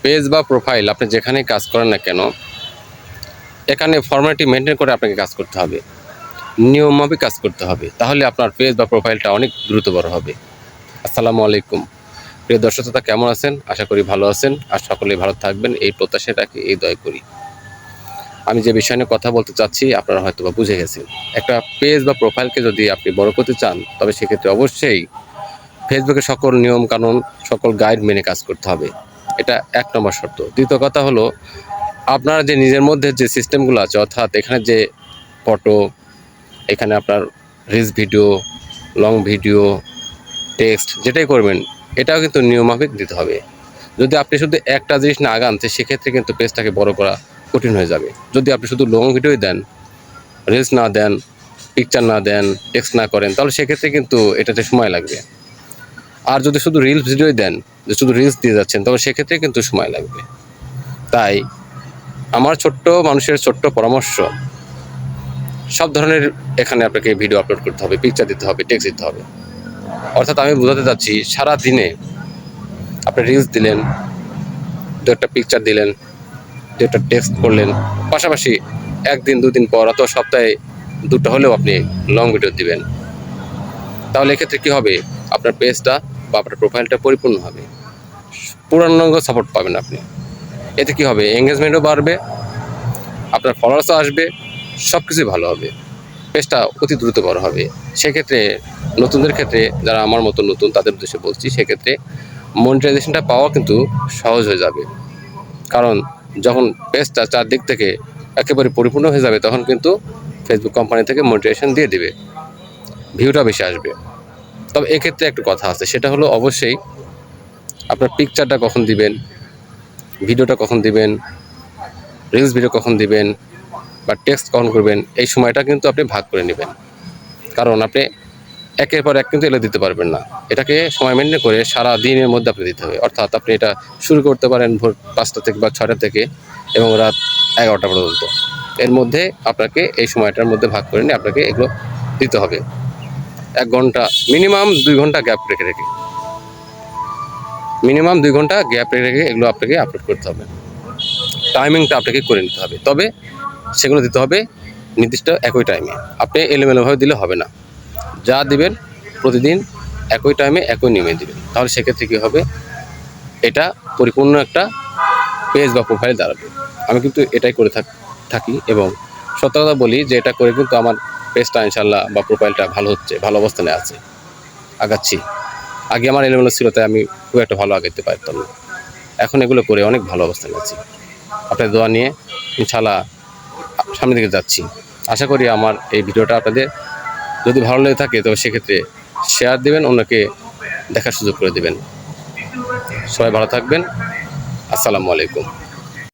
Page বা profile আপনি যেখানেই কাজ করেন না কেন, এখানে ফর্মালিটি মেনটেন করে আপনাকে কাজ করতে হবে, নিয়মমাফিক কাজ করতে হবে। তাহলে আপনার পেজ বা প্রোফাইলটা অনেক দ্রুততর হবে। আসসালামু আলাইকুম। প্রিয় দর্শক শ্রোতা, কেমন আছেন? আশা করি ভালো আছেন আর সকলেই ভালো থাকবেন, এই প্রত্যাশা রাখি, এই দয়া করি। আমি যে বিষয় নিয়ে কথা বলতে চাচ্ছি আপনারা হয়তো বা বুঝে গেছেন। একটা পেজ বা প্রোফাইলকে যদি আপনি বড় করতে চান, তবে সেক্ষেত্রে অবশ্যই ফেসবুকের সকল নিয়মকানুন, সকল গাইড মেনে কাজ করতে হবে। এটা ১ নম্বর শর্ত। দ্বিতীয় কথা হলো, আপনার যে নিজের মধ্যে যে সিস্টেমগুলো আছে, অর্থাৎ এখানে যে ফটো, এখানে আপনার reels video, long video, text যেটাই করবেন, এটাও কিন্তু নিয়মমাফিক দিতে হবে। যদি আপনি শুধু একটা জিনিস না আগান, তো সেক্ষেত্রে কিন্তু পেজটাকে বড় করা কঠিন হয়ে যাবে। যদি আপনি শুধু লং ভিডিওই দেন, রিলস না দেন, পিকচার না দেন, টেক্সট না করেন, তাহলে সেক্ষেত্রে কিন্তু এটাতে সময় লাগবে। আর যদি শুধু রিলস ভিডিওই দেন, যে শুধু রিলস দিয়ে যাচ্ছেন, তবে সেক্ষেত্রে কিন্তু সময় লাগবে। তাই আমার মানুষের ছোট্ট পরামর্শ, সব ধরনের এখানে আপনাকে ভিডিও আপলোড করতে হবে, পিকচার দিতে হবে, টেক্সট দিতে হবে। অর্থাৎ আমি বোঝাতে চাচ্ছি, সারা দিনে আপনি রিলস দিলেন, ২-একটা পিকচার দিলেন, ২-একটা টেক্সট করলেন, পাশাপাশি ১ দিন ২ দিন পর অথবা সপ্তাহে ২টা হলেও আপনি লং ভিডিও দিবেন। তাহলে এক্ষেত্রে কী হবে? আপনার পেজটা বা আপনার প্রোফাইলটা পরিপূর্ণ হবে, পূর্ণাঙ্গ সাপোর্ট পাবেন আপনি। এতে কী হবে? এঙ্গেজমেন্টও বাড়বে, আপনার ফলোয়ার্সও আসবে, সব কিছুই ভালো হবে, পেজটা অতি দ্রুত বড় হবে। সেক্ষেত্রে নতুনদের ক্ষেত্রে, যারা আমার মতো নতুন তাদের উদ্দেশ্যে বলছি, সেক্ষেত্রে মনিটাইজেশনটা পাওয়া কিন্তু সহজ হয়ে যাবে। কারণ যখন পেজটা চারদিক থেকে একেবারে পরিপূর্ণ হয়ে যাবে, তখন কিন্তু ফেসবুক কোম্পানি থেকে মনিটাইজেশন দিয়ে দিবে, ভিউটা বেশি আসবে। তবে এক্ষেত্রে একটা কথা আছে, সেটা হলো অবশ্যই আপনার পিকচারটা কখন দিবেন, ভিডিওটা কখন দিবেন, রিলস ভিডিও কখন দিবেন বা টেক্সট কখন করবেন, এই সময়টা কিন্তু আপনি ভাগ করে নেবেন। কারণ আপনি একের পর এক কিন্তু এগুলো দিতে পারবেন না। এটাকে সময় মেনটেন করে সারা দিনের মধ্যে আপনি দিতে হবে। অর্থাৎ আপনি এটা শুরু করতে পারেন ভোর ৫টা থেকে বা ৬টা থেকে এবং রাত ১১টা পর্যন্ত। এর মধ্যে আপনাকে এই সময়টার মধ্যে ভাগ করে নিয়ে আপনাকে এগুলো দিতে হবে। ১ ঘন্টা, মিনিমাম ২ ঘন্টা গ্যাপ রেখে রেখে, মিনিমাম ২ ঘন্টা গ্যাপ রেখে রেখে এগুলো আপনাকে আপলোড করতে হবে। টাইমিংটা আপনাকে করে নিতে হবে। তবে সেগুলো দিতে হবে নির্দিষ্ট একই টাইমে। আপনি এলোমেলোভাবে দিলে হবে না। যা দিবেন প্রতিদিন একই টাইমে একই নিয়মে দিবেন। তাহলে সেক্ষেত্রে কী হবে? এটা পরিপূর্ণ একটা পেজ বা প্রোফাইল দাঁড়াবে। আমি কিন্তু এটাই করে থাকি এবং সত্য কথা বলি যে এটা করে কিন্তু আমার পেজটা ইনশাআল্লাহ বা প্রোফাইলটা ভালো হচ্ছে, ভালো অবস্থানে আছে, আগাচ্ছি। আগে আমার এলোমেলো ছিল, তাই আমি খুব একটা ভালো আগাইতে পারতাম না। এখন এগুলো করে অনেক ভালো অবস্থানে আছি। আপনার দোয়া নিয়ে ইনশাআল্লাহ সামনের দিকে যাচ্ছি। আশা করি আমার এই ভিডিওটা আপনাদের যদি ভালো লেগে থাকে, তবে সেক্ষেত্রে শেয়ার দেবেন, অন্যকে দেখার সুযোগ করে দেবেন। সবাই ভালো থাকবেন। আসসালামু আলাইকুম।